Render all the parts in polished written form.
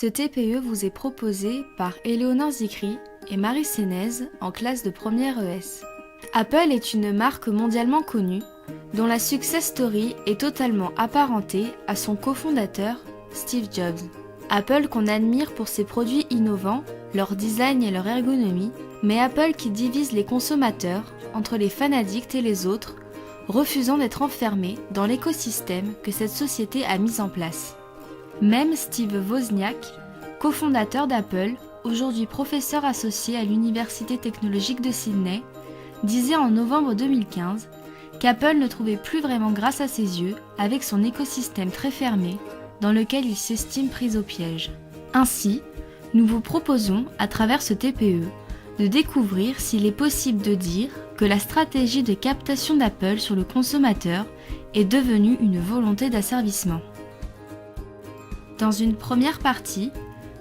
Ce TPE vous est proposé par Éléonore Zikri et Marie Sénez en classe de première ES. Apple est une marque mondialement connue dont la success story est totalement apparentée à son cofondateur Steve Jobs. Apple qu'on admire pour ses produits innovants, leur design et leur ergonomie, mais Apple qui divise les consommateurs entre les fan addicts et les autres, refusant d'être enfermés dans l'écosystème que cette société a mis en place. Même Steve Wozniak, cofondateur d'Apple, aujourd'hui professeur associé à l'Université technologique de Sydney, disait en novembre 2015 qu'Apple ne trouvait plus vraiment grâce à ses yeux avec son écosystème très fermé dans lequel il s'estime pris au piège. Ainsi, nous vous proposons, à travers ce TPE, de découvrir s'il est possible de dire que la stratégie de captation d'Apple sur le consommateur est devenue une volonté d'asservissement. Dans une première partie,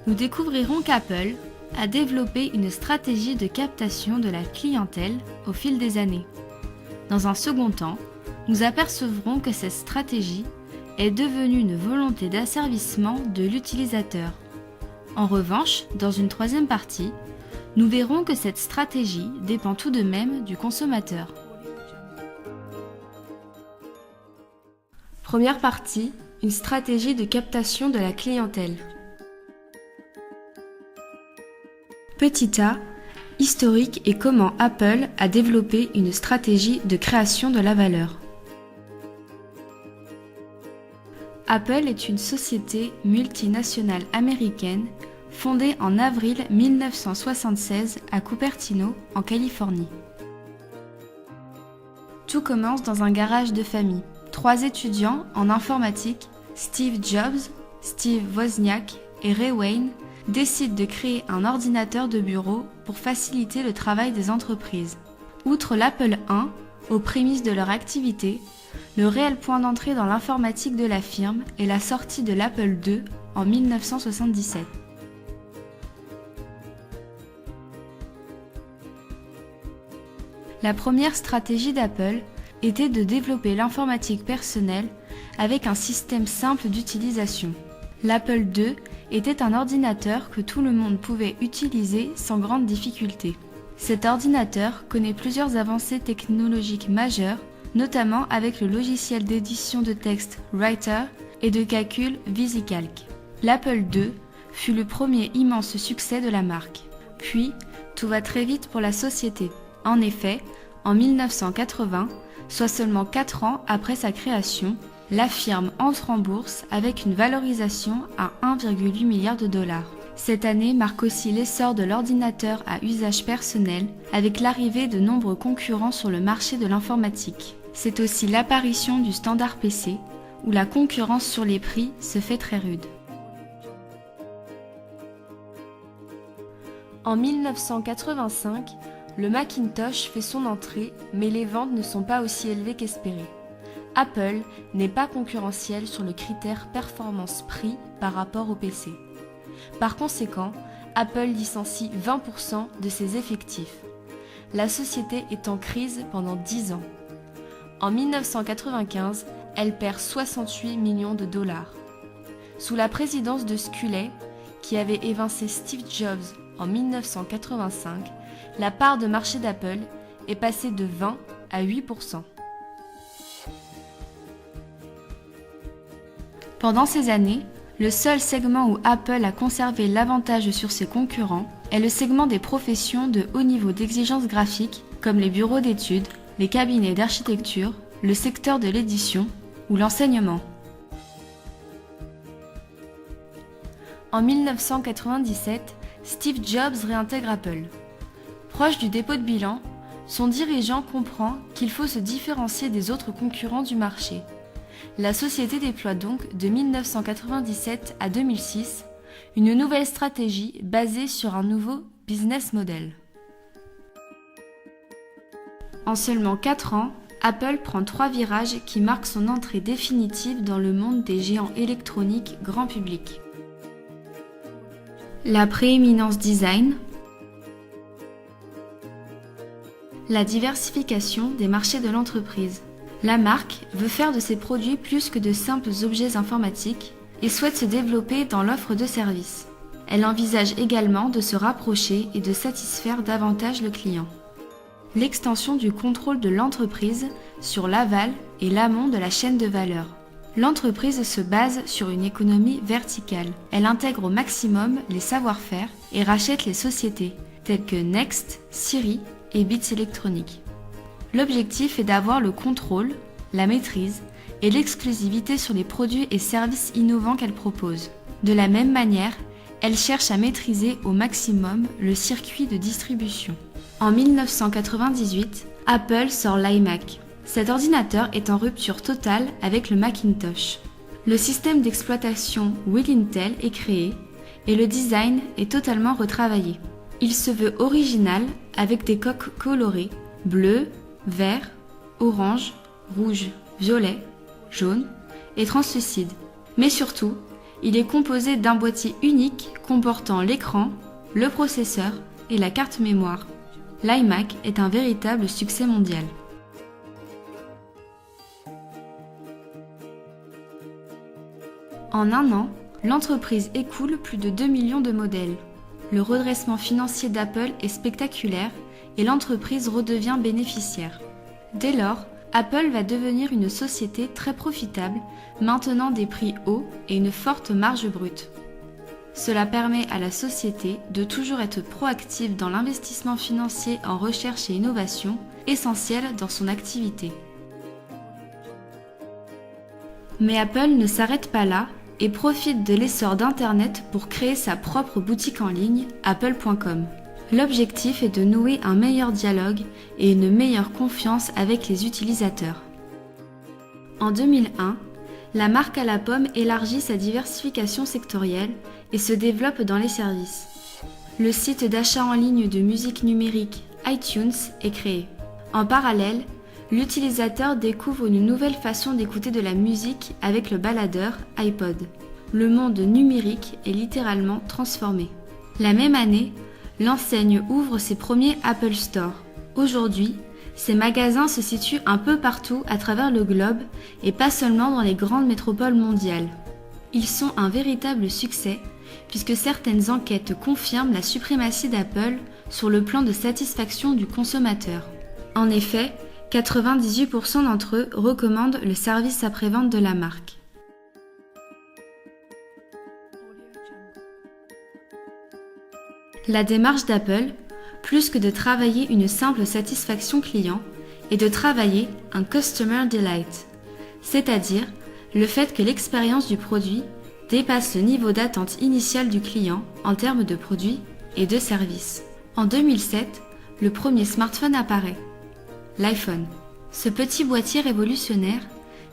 nous découvrirons qu'Apple a développé une stratégie de captation de la clientèle au fil des années. Dans un second temps, nous apercevrons que cette stratégie est devenue une volonté d'asservissement de l'utilisateur. En revanche, dans une troisième partie, nous verrons que cette stratégie dépend tout de même du consommateur. Première partie, une stratégie de captation de la clientèle. Petit a, historique et comment Apple a développé une stratégie de création de la valeur. Apple est une société multinationale américaine fondée en avril 1976 à Cupertino, en Californie. Tout commence dans un garage de famille. 3 étudiants en informatique, Steve Jobs, Steve Wozniak et Ray Wayne, décident de créer un ordinateur de bureau pour faciliter le travail des entreprises. Outre l'Apple I, aux prémices de leur activité, le réel point d'entrée dans l'informatique de la firme est la sortie de l'Apple II en 1977. La première stratégie d'Apple était de développer l'informatique personnelle avec un système simple d'utilisation. L'Apple II était un ordinateur que tout le monde pouvait utiliser sans grande difficulté. Cet ordinateur connaît plusieurs avancées technologiques majeures, notamment avec le logiciel d'édition de texte Writer et de calcul VisiCalc. L'Apple II fut le premier immense succès de la marque. Puis, tout va très vite pour la société. En effet, en 1980, soit seulement 4 ans après sa création, la firme entre en bourse avec une valorisation à 1,8 milliard de dollars. Cette année marque aussi l'essor de l'ordinateur à usage personnel avec l'arrivée de nombreux concurrents sur le marché de l'informatique. C'est aussi l'apparition du standard PC où la concurrence sur les prix se fait très rude. En 1985, le Macintosh fait son entrée, mais les ventes ne sont pas aussi élevées qu'espéré. Apple n'est pas concurrentiel sur le critère performance-prix par rapport au PC. Par conséquent, Apple licencie 20% de ses effectifs. La société est en crise pendant 10 ans. En 1995, elle perd 68 millions de dollars. Sous la présidence de Sculley, qui avait évincé Steve Jobs en 1985, la part de marché d'Apple est passée de 20 à 8%. Pendant ces années, le seul segment où Apple a conservé l'avantage sur ses concurrents est le segment des professions de haut niveau d'exigence graphique, comme les bureaux d'études, les cabinets d'architecture, le secteur de l'édition ou l'enseignement. En 1997, Steve Jobs réintègre Apple. Proche du dépôt de bilan, son dirigeant comprend qu'il faut se différencier des autres concurrents du marché. La société déploie donc de 1997 à 2006 une nouvelle stratégie basée sur un nouveau business model. En seulement 4 ans, Apple prend 3 virages qui marquent son entrée définitive dans le monde des géants électroniques grand public. La prééminence design, la diversification des marchés de l'entreprise. La marque veut faire de ses produits plus que de simples objets informatiques et souhaite se développer dans l'offre de services. elle envisage également de se rapprocher et de satisfaire davantage le client. L'extension du contrôle de l'entreprise sur l'aval et l'amont de la chaîne de valeur. L'entreprise se base sur une économie verticale. Elle intègre au maximum les savoir-faire et rachète les sociétés, telles que Next, Siri et Beats Electronics. L'objectif est d'avoir le contrôle, la maîtrise et l'exclusivité sur les produits et services innovants qu'elle propose. De la même manière, elle cherche à maîtriser au maximum le circuit de distribution. En 1998, Apple sort l'iMac. Cet ordinateur est en rupture totale avec le Macintosh. Le système d'exploitation Will Intel est créé et le design est totalement retravaillé. Il se veut original avec des coques colorées, bleu, vert, orange, rouge, violet, jaune et translucide. Mais surtout, il est composé d'un boîtier unique comportant l'écran, le processeur et la carte mémoire. L'iMac est un véritable succès mondial. En un an, l'entreprise écoule plus de 2 millions de modèles. Le redressement financier d'Apple est spectaculaire et l'entreprise redevient bénéficiaire. Dès lors, Apple va devenir une société très profitable, maintenant des prix hauts et une forte marge brute. Cela permet à la société de toujours être proactive dans l'investissement financier en recherche et innovation, essentiel dans son activité. Mais Apple ne s'arrête pas là et profite de l'essor d'Internet pour créer sa propre boutique en ligne, apple.com. L'objectif est de nouer un meilleur dialogue et une meilleure confiance avec les utilisateurs. En 2001, la marque à la pomme élargit sa diversification sectorielle et se développe dans les services. Le site d'achat en ligne de musique numérique iTunes est créé. En parallèle, l'utilisateur découvre une nouvelle façon d'écouter de la musique avec le baladeur iPod. Le monde numérique est littéralement transformé. La même année, l'enseigne ouvre ses premiers Apple Store. Aujourd'hui, ces magasins se situent un peu partout à travers le globe et pas seulement dans les grandes métropoles mondiales. Ils sont un véritable succès puisque certaines enquêtes confirment la suprématie d'Apple sur le plan de satisfaction du consommateur. En effet, 98% d'entre eux recommandent le service après-vente de la marque. La démarche d'Apple, plus que de travailler une simple satisfaction client, est de travailler un Customer Delight, c'est-à-dire le fait que l'expérience du produit dépasse le niveau d'attente initial du client en termes de produits et de services. En 2007, le premier smartphone apparaît, l'iPhone. Ce petit boîtier révolutionnaire,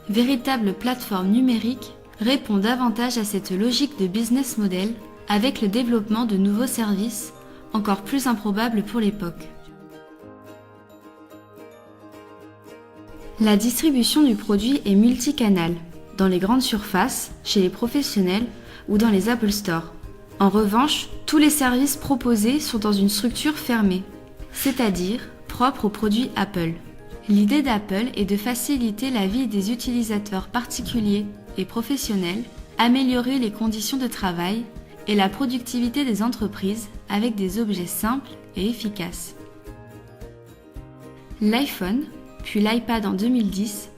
véritable plateforme numérique, répond davantage à cette logique de business model avec le développement de nouveaux services encore plus improbables pour l'époque. La distribution du produit est multicanal, dans les grandes surfaces, chez les professionnels ou dans les Apple Store. En revanche, tous les services proposés sont dans une structure fermée, c'est-à-dire propre aux produits Apple. L'idée d'Apple est de faciliter la vie des utilisateurs particuliers et professionnels, améliorer les conditions de travail et la productivité des entreprises avec des objets simples et efficaces. L'iPhone, puis l'iPad en 2010,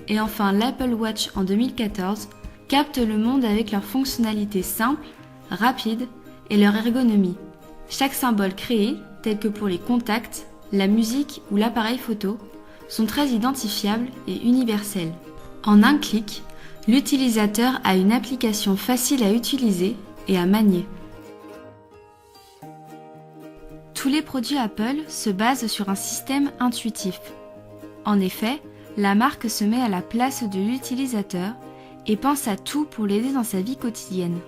et enfin l'Apple Watch en 2014, captent le monde avec leurs fonctionnalités simples, rapides et leur ergonomie. Chaque symbole créé, tel que pour les contacts, la musique ou l'appareil photo, sont très identifiables et universels. En un clic, l'utilisateur a une application facile à utiliser et à manier. Tous les produits Apple se basent sur un système intuitif. En effet, la marque se met à la place de l'utilisateur et pense à tout pour l'aider dans sa vie quotidienne,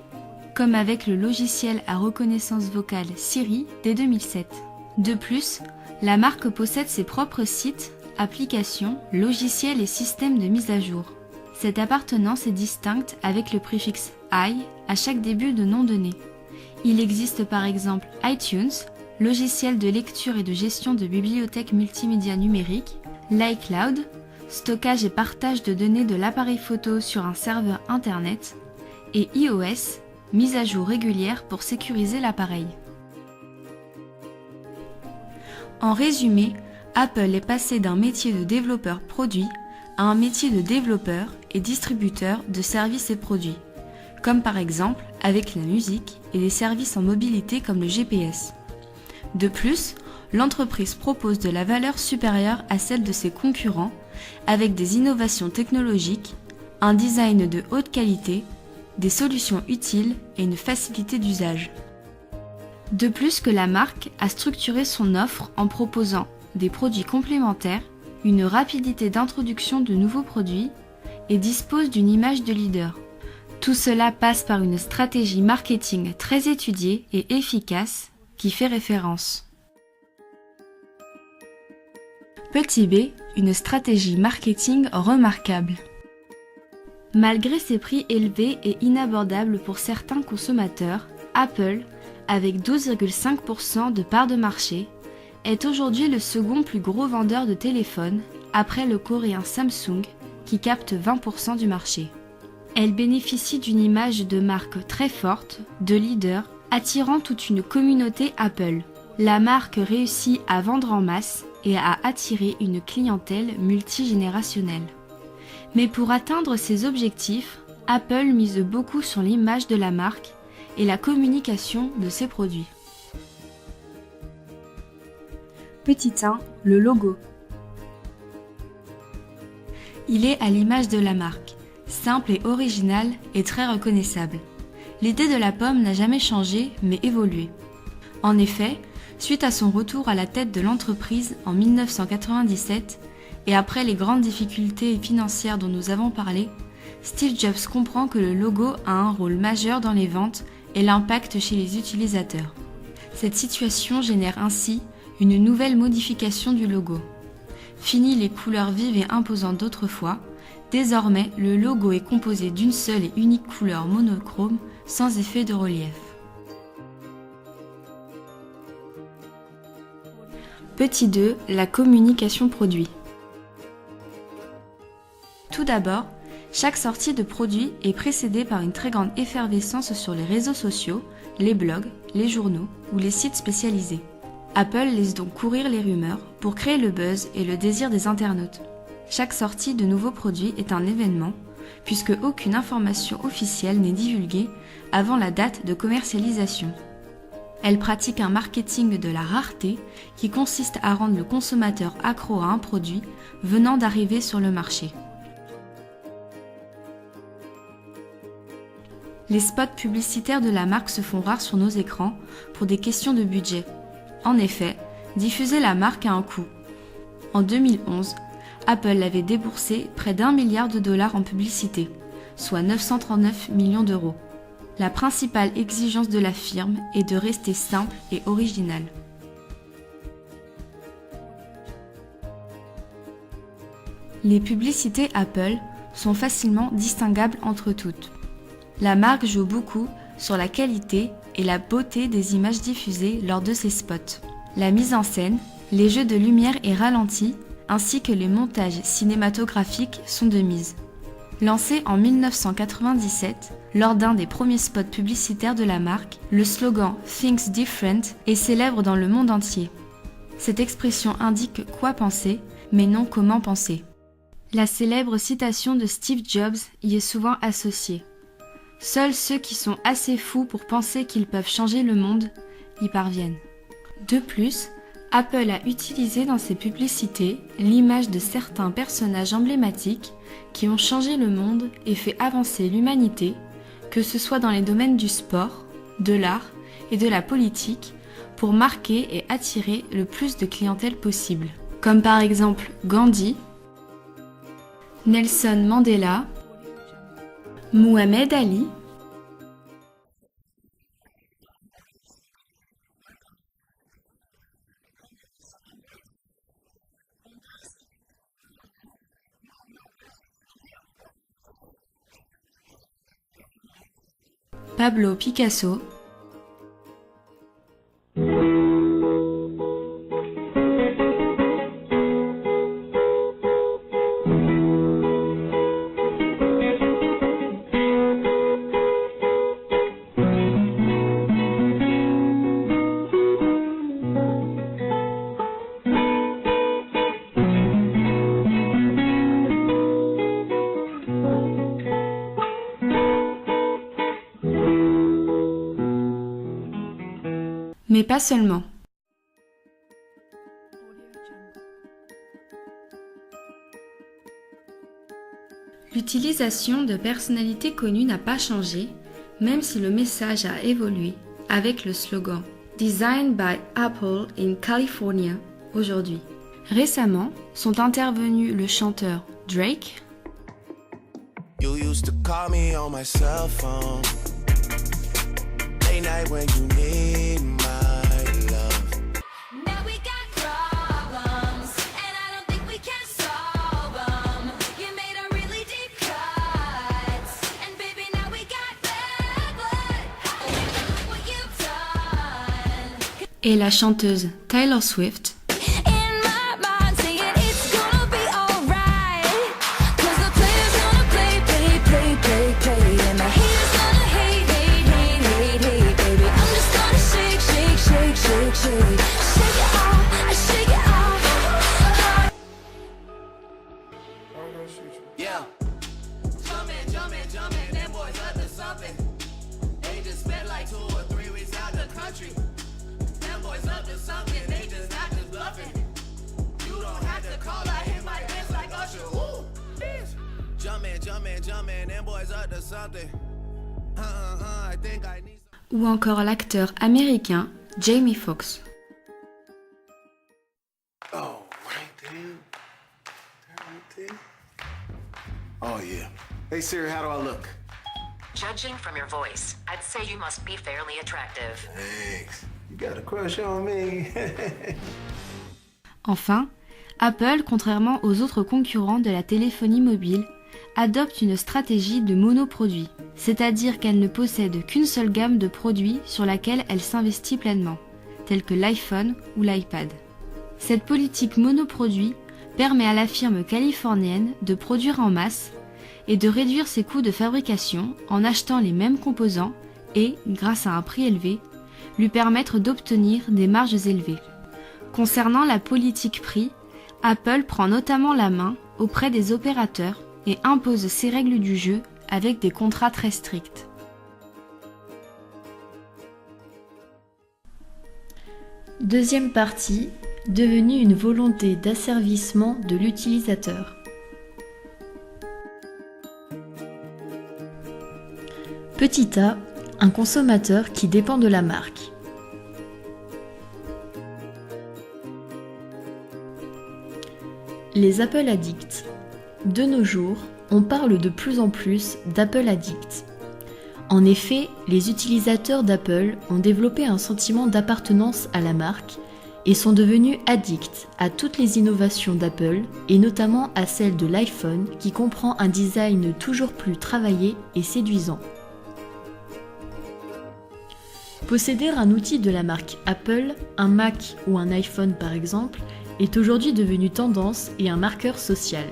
comme avec le logiciel à reconnaissance vocale Siri dès 2007. De plus, la marque possède ses propres sites, applications, logiciels et systèmes de mise à jour. Cette appartenance est distincte avec le préfixe i à chaque début de nom donné. Il existe par exemple iTunes, logiciel de lecture et de gestion de bibliothèques multimédia numériques, l'iCloud, stockage et partage de données de l'appareil photo sur un serveur internet, et iOS, mise à jour régulière pour sécuriser l'appareil. En résumé, Apple est passé d'un métier de développeur produit à un métier de développeur et distributeur de services et produits, comme par exemple avec la musique et les services en mobilité comme le GPS. De plus, l'entreprise propose de la valeur supérieure à celle de ses concurrents avec des innovations technologiques, un design de haute qualité, des solutions utiles et une facilité d'usage. De plus que la marque a structuré son offre en proposant des produits complémentaires, une rapidité d'introduction de nouveaux produits et dispose d'une image de leader. Tout cela passe par une stratégie marketing très étudiée et efficace qui fait référence. Petit b, une stratégie marketing remarquable. Malgré ses prix élevés et inabordables pour certains consommateurs, Apple, avec 12,5% de part de marché, est aujourd'hui le second plus gros vendeur de téléphones après le coréen Samsung qui capte 20% du marché. Elle bénéficie d'une image de marque très forte, de leader, attirant toute une communauté Apple. La marque réussit à vendre en masse et à attirer une clientèle multigénérationnelle. Mais pour atteindre ses objectifs, Apple mise beaucoup sur l'image de la marque et la communication de ses produits. Petit 1, le logo. Il est à l'image de la marque, simple et original et très reconnaissable. L'idée de la pomme n'a jamais changé mais évolué. En effet, suite à son retour à la tête de l'entreprise en 1997 et après les grandes difficultés financières dont nous avons parlé, Steve Jobs comprend que le logo a un rôle majeur dans les ventes et l'impact chez les utilisateurs. Cette situation génère ainsi une nouvelle modification du logo. Fini les couleurs vives et imposantes d'autrefois, désormais le logo est composé d'une seule et unique couleur monochrome sans effet de relief. Petit 2, la communication produit. Tout d'abord, chaque sortie de produit est précédée par une très grande effervescence sur les réseaux sociaux, les blogs, les journaux ou les sites spécialisés. Apple laisse donc courir les rumeurs pour créer le buzz et le désir des internautes. Chaque sortie de nouveaux produits est un événement, puisque aucune information officielle n'est divulguée avant la date de commercialisation. Elle pratique un marketing de la rareté qui consiste à rendre le consommateur accro à un produit venant d'arriver sur le marché. Les spots publicitaires de la marque se font rares sur nos écrans pour des questions de budget. En effet, diffuser la marque a un coût. En 2011, Apple avait déboursé près d'1 milliard de dollars en publicité, soit 939 millions d'euros. La principale exigence de la firme est de rester simple et original. Les publicités Apple sont facilement distinguables entre toutes. La marque joue beaucoup sur la qualité et la beauté des images diffusées lors de ses spots. La mise en scène, les jeux de lumière et ralentis, ainsi que les montages cinématographiques sont de mise. Lancé en 1997, lors d'un des premiers spots publicitaires de la marque, le slogan « Things Different » est célèbre dans le monde entier. Cette expression indique quoi penser, mais non comment penser. La célèbre citation de Steve Jobs y est souvent associée. Seuls ceux qui sont assez fous pour penser qu'ils peuvent changer le monde y parviennent. De plus, Apple a utilisé dans ses publicités l'image de certains personnages emblématiques qui ont changé le monde et fait avancer l'humanité, que ce soit dans les domaines du sport, de l'art et de la politique, pour marquer et attirer le plus de clientèle possible. Comme par exemple Gandhi, Nelson Mandela, Muhammad Ali, Pablo Picasso, Mais pas seulement. L'utilisation de personnalités connues n'a pas changé, même si le message a évolué avec le slogan Designed by Apple in California aujourd'hui. Récemment, sont intervenus le chanteur Drake, You used to call me on my cell phone. Late night when you need my love. Now we got problems, and I don't think we can solve them. You made a really deep cut, and baby now we got bad blood. Look what you've done. et la chanteuse Taylor Swift, In my mind saying it's gonna be alright, 'cause the players gonna play, play, play, play, play, and the haters gonna hate, hate, hate, hate, hate, baby. I'm just gonna shake, shake, shake, shake, shake, shake it off, shake it off. Yeah. Jumpin', jumpin', jumpin', them boys up to something. They just spent like 2 or 3 weeks out the country. Them boys up to something, they just not just bluffing. You don't have to call, I hit my wrist like Usher. Woo! Bitch. Jumpin', jumpin', jumpin', them boys up to something. I think I need some. ou encore l'acteur américain Jamie Foxx. Oh, right there. That right there. Oh, yeah. Hey, Siri, how do I look? Judging from your voice, I'd say you must be fairly attractive. Thanks. You got a crush on me. Enfin, Apple, contrairement aux autres concurrents de la téléphonie mobile, adopte une stratégie de monoproduit, c'est-à-dire qu'elle ne possède qu'une seule gamme de produits sur laquelle elle s'investit pleinement, tels que l'iPhone ou l'iPad. Cette politique monoproduit permet à la firme californienne de produire en masse et de réduire ses coûts de fabrication en achetant les mêmes composants et, grâce à un prix élevé, lui permettre d'obtenir des marges élevées. Concernant la politique prix, Apple prend notamment la main auprès des opérateurs et impose ses règles du jeu avec des contrats très stricts. Deuxième partie, devenue une volonté d'asservissement de l'utilisateur. Petit a, un consommateur qui dépend de la marque. Les Apple Addicts. De nos jours, on parle de plus en plus d'Apple Addicts. En effet, les utilisateurs d'Apple ont développé un sentiment d'appartenance à la marque et sont devenus addicts à toutes les innovations d'Apple et notamment à celle de l'iPhone qui comprend un design toujours plus travaillé et séduisant. Posséder un outil de la marque Apple, un Mac ou un iPhone par exemple, est aujourd'hui devenu tendance et un marqueur social.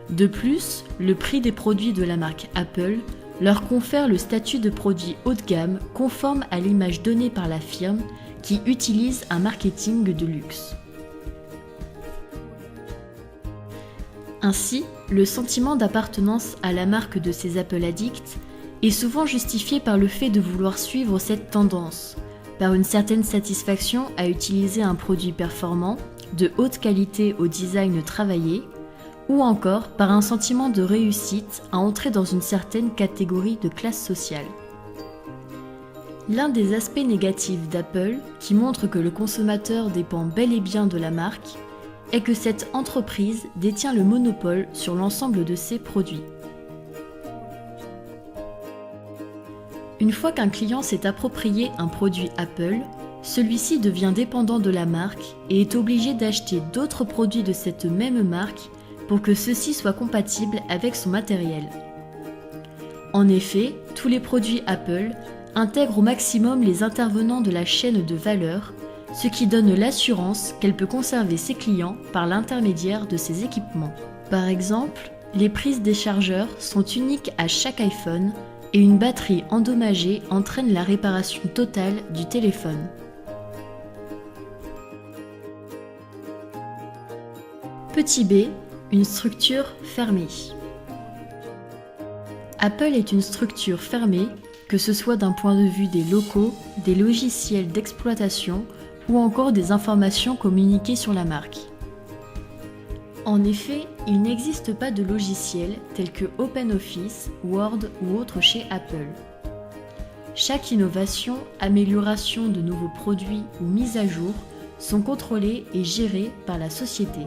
De plus, le prix des produits de la marque Apple leur confère le statut de produit haut de gamme conforme à l'image donnée par la firme qui utilise un marketing de luxe. Ainsi, le sentiment d'appartenance à la marque de ces Apple Addicts est souvent justifié par le fait de vouloir suivre cette tendance, par une certaine satisfaction à utiliser un produit performant, de haute qualité au design travaillé, ou encore par un sentiment de réussite à entrer dans une certaine catégorie de classe sociale. L'un des aspects négatifs d'Apple, qui montre que le consommateur dépend bel et bien de la marque, est que cette entreprise détient le monopole sur l'ensemble de ses produits. Une fois qu'un client s'est approprié un produit Apple, celui-ci devient dépendant de la marque et est obligé d'acheter d'autres produits de cette même marque pour que ceux-ci soient compatibles avec son matériel. En effet, tous les produits Apple intègrent au maximum les intervenants de la chaîne de valeur, ce qui donne l'assurance qu'elle peut conserver ses clients par l'intermédiaire de ses équipements. Par exemple, les prises des chargeurs sont uniques à chaque iPhone et une batterie endommagée entraîne la réparation totale du téléphone. Petit b, une structure fermée. Apple est une structure fermée que ce soit d'un point de vue des locaux, des logiciels d'exploitation ou encore des informations communiquées sur la marque. En effet, il n'existe pas de logiciel tel que OpenOffice, Word ou autre chez Apple. Chaque innovation, amélioration de nouveaux produits ou mise à jour sont contrôlées et gérées par la société.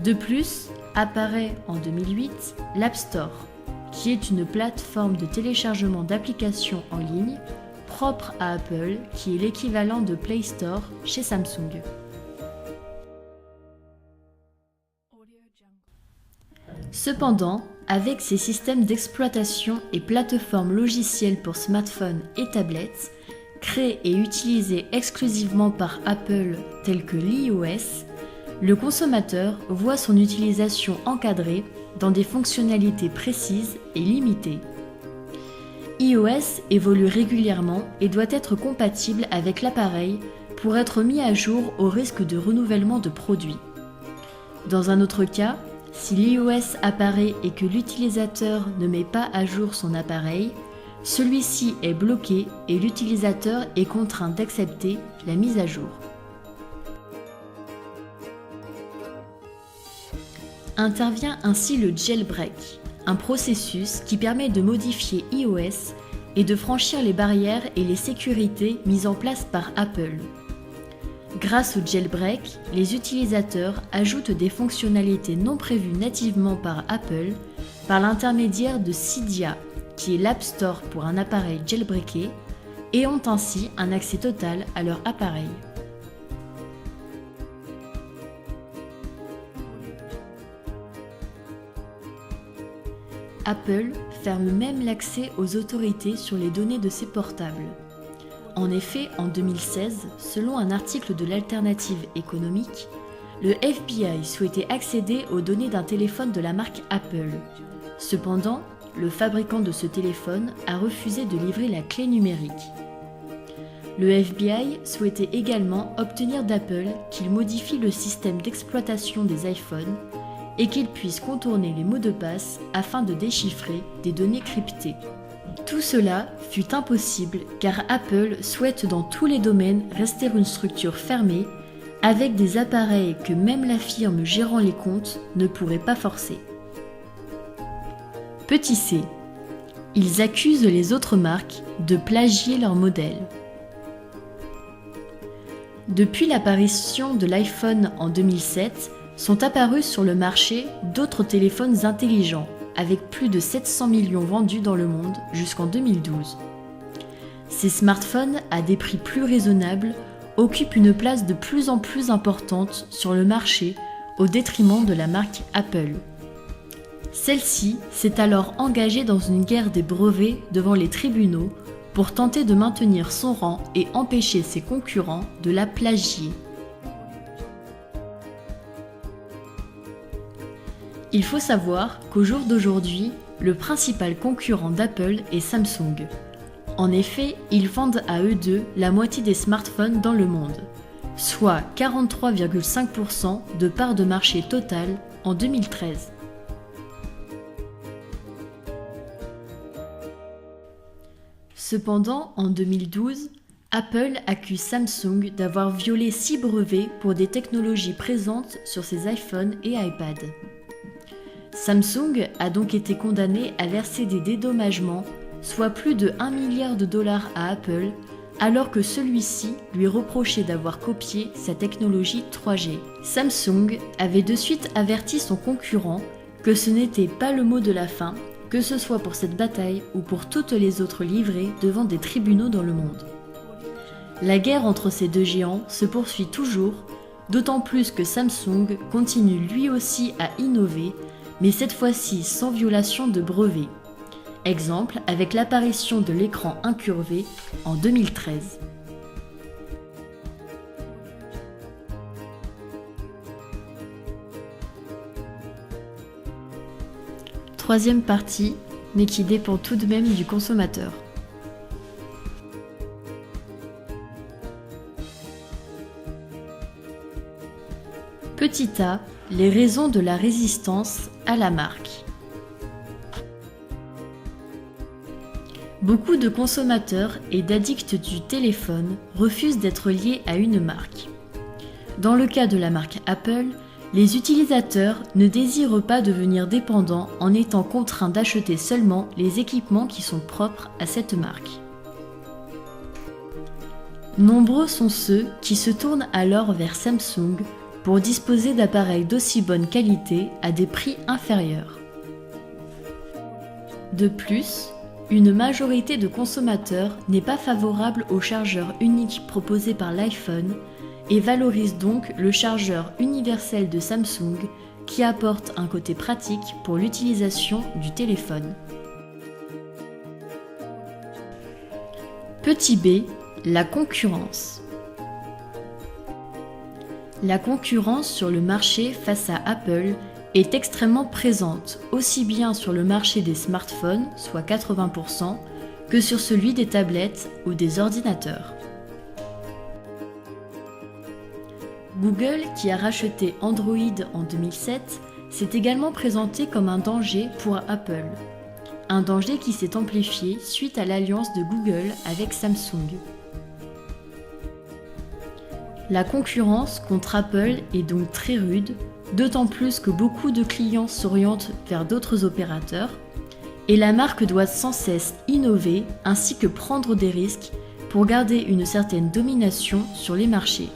De plus, apparaît en 2008 l'App Store, qui est une plateforme de téléchargement d'applications en ligne propre à Apple, qui est l'équivalent de Play Store chez Samsung. Cependant, avec ces systèmes d'exploitation et plateformes logicielles pour smartphones et tablettes, créés et utilisés exclusivement par Apple tels que l'iOS, le consommateur voit son utilisation encadrée dans des fonctionnalités précises et limitées. iOS évolue régulièrement et doit être compatible avec l'appareil pour être mis à jour au risque de renouvellement de produits. Dans un autre cas, si l'iOS apparaît et que l'utilisateur ne met pas à jour son appareil, celui-ci est bloqué et l'utilisateur est contraint d'accepter la mise à jour. Intervient ainsi le jailbreak, un processus qui permet de modifier iOS et de franchir les barrières et les sécurités mises en place par Apple. Grâce au jailbreak, les utilisateurs ajoutent des fonctionnalités non prévues nativement par Apple par l'intermédiaire de Cydia, qui est l'App Store pour un appareil jailbreaké, et ont ainsi un accès total à leur appareil. Apple ferme même l'accès aux autorités sur les données de ses portables. En effet, en 2016, selon un article de l'Alternative économique, le FBI souhaitait accéder aux données d'un téléphone de la marque Apple. Cependant, le fabricant de ce téléphone a refusé de livrer la clé numérique. Le FBI souhaitait également obtenir d'Apple qu'il modifie le système d'exploitation des iPhones et qu'il puisse contourner les mots de passe afin de déchiffrer des données cryptées. Tout cela fut impossible car Apple souhaite dans tous les domaines rester une structure fermée avec des appareils que même la firme gérant les comptes ne pourrait pas forcer. Petit c. Ils accusent les autres marques de plagier leurs modèles. Depuis l'apparition de l'iPhone en 2007, sont apparus sur le marché d'autres téléphones intelligents, avec plus de 700 millions vendus dans le monde jusqu'en 2012. Ces smartphones, à des prix plus raisonnables, occupent une place de plus en plus importante sur le marché au détriment de la marque Apple. Celle-ci s'est alors engagée dans une guerre des brevets devant les tribunaux pour tenter de maintenir son rang et empêcher ses concurrents de la plagier. Il faut savoir qu'au jour d'aujourd'hui, le principal concurrent d'Apple est Samsung. En effet, ils vendent à eux deux la moitié des smartphones dans le monde, soit 43,5% de part de marché totale en 2013. Cependant, en 2012, Apple accuse Samsung d'avoir violé 6 brevets pour des technologies présentes sur ses iPhones et iPad. Samsung a donc été condamné à verser des dédommagements, soit plus de 1 milliard de dollars à Apple, alors que celui-ci lui reprochait d'avoir copié sa technologie 3G. Samsung avait de suite averti son concurrent que ce n'était pas le mot de la fin, que ce soit pour cette bataille ou pour toutes les autres livrées devant des tribunaux dans le monde. La guerre entre ces deux géants se poursuit toujours, d'autant plus que Samsung continue lui aussi à innover, mais cette fois-ci sans violation de brevet. Exemple avec l'apparition de l'écran incurvé en 2013. Troisième partie, mais qui dépend tout de même du consommateur. Petit a, les raisons de la résistance à la marque. Beaucoup de consommateurs et d'addicts du téléphone refusent d'être liés à une marque. Dans le cas de la marque Apple, les utilisateurs ne désirent pas devenir dépendants en étant contraints d'acheter seulement les équipements qui sont propres à cette marque. Nombreux sont ceux qui se tournent alors vers Samsung pour disposer d'appareils d'aussi bonne qualité à des prix inférieurs. De plus, une majorité de consommateurs n'est pas favorable au chargeur unique proposé par l'iPhone et valorise donc le chargeur universel de Samsung qui apporte un côté pratique pour l'utilisation du téléphone. Petit b, la concurrence. La concurrence sur le marché face à Apple est extrêmement présente, aussi bien sur le marché des smartphones, soit 80%, que sur celui des tablettes ou des ordinateurs. Google, qui a racheté Android en 2007, s'est également présenté comme un danger pour Apple. Un danger qui s'est amplifié suite à l'alliance de Google avec Samsung. La concurrence contre Apple est donc très rude, d'autant plus que beaucoup de clients s'orientent vers d'autres opérateurs, et la marque doit sans cesse innover ainsi que prendre des risques pour garder une certaine domination sur les marchés.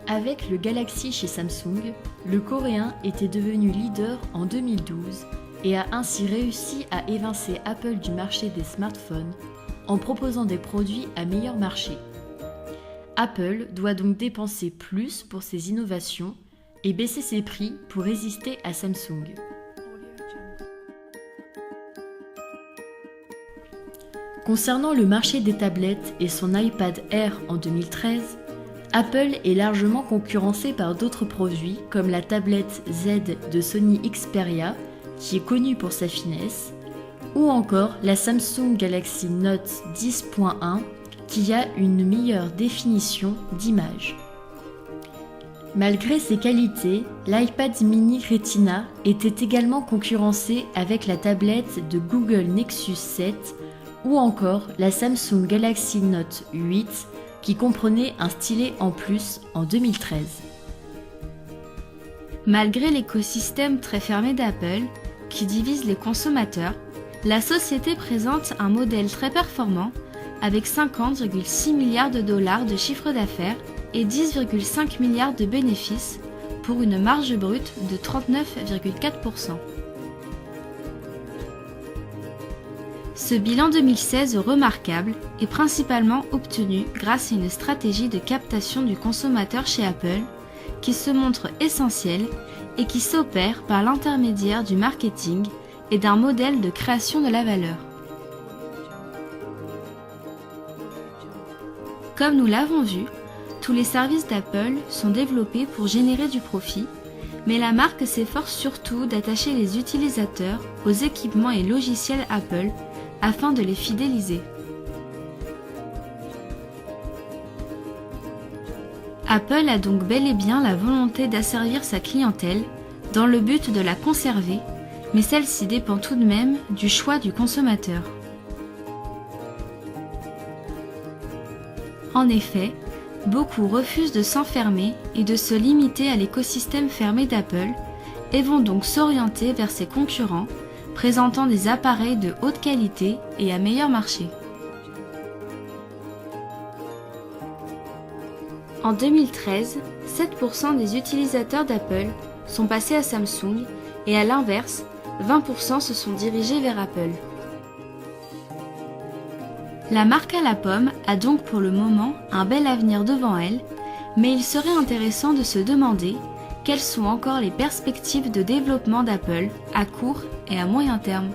Avec le Galaxy chez Samsung, le Coréen était devenu leader en 2012 et a ainsi réussi à évincer Apple du marché des smartphones en proposant des produits à meilleur marché. Apple doit donc dépenser plus pour ses innovations et baisser ses prix pour résister à Samsung. Concernant le marché des tablettes et son iPad Air en 2013, Apple est largement concurrencé par d'autres produits comme la tablette Z de Sony Xperia, qui est connue pour sa finesse, ou encore la Samsung Galaxy Note 10.1 qui a une meilleure définition d'image. Malgré ses qualités, l'iPad mini Retina était également concurrencé avec la tablette de Google Nexus 7 ou encore la Samsung Galaxy Note 8 qui comprenait un stylet en plus en 2013. Malgré l'écosystème très fermé d'Apple, qui divise les consommateurs, la société présente un modèle très performant avec 50,6 milliards de dollars de chiffre d'affaires et 10,5 milliards de bénéfices pour une marge brute de 39,4%. Ce bilan 2016 remarquable est principalement obtenu grâce à une stratégie de captation du consommateur chez Apple qui se montre essentielle et qui s'opère par l'intermédiaire du marketing et d'un modèle de création de la valeur. Comme nous l'avons vu, tous les services d'Apple sont développés pour générer du profit, mais la marque s'efforce surtout d'attacher les utilisateurs aux équipements et logiciels Apple afin de les fidéliser. Apple a donc bel et bien la volonté d'asservir sa clientèle dans le but de la conserver, mais celle-ci dépend tout de même du choix du consommateur. En effet, beaucoup refusent de s'enfermer et de se limiter à l'écosystème fermé d'Apple et vont donc s'orienter vers ses concurrents, présentant des appareils de haute qualité et à meilleur marché. En 2013, 7% des utilisateurs d'Apple sont passés à Samsung et à l'inverse, 20% se sont dirigés vers Apple. La marque à la pomme a donc pour le moment un bel avenir devant elle, mais il serait intéressant de se demander quelles sont encore les perspectives de développement d'Apple à court et à moyen terme.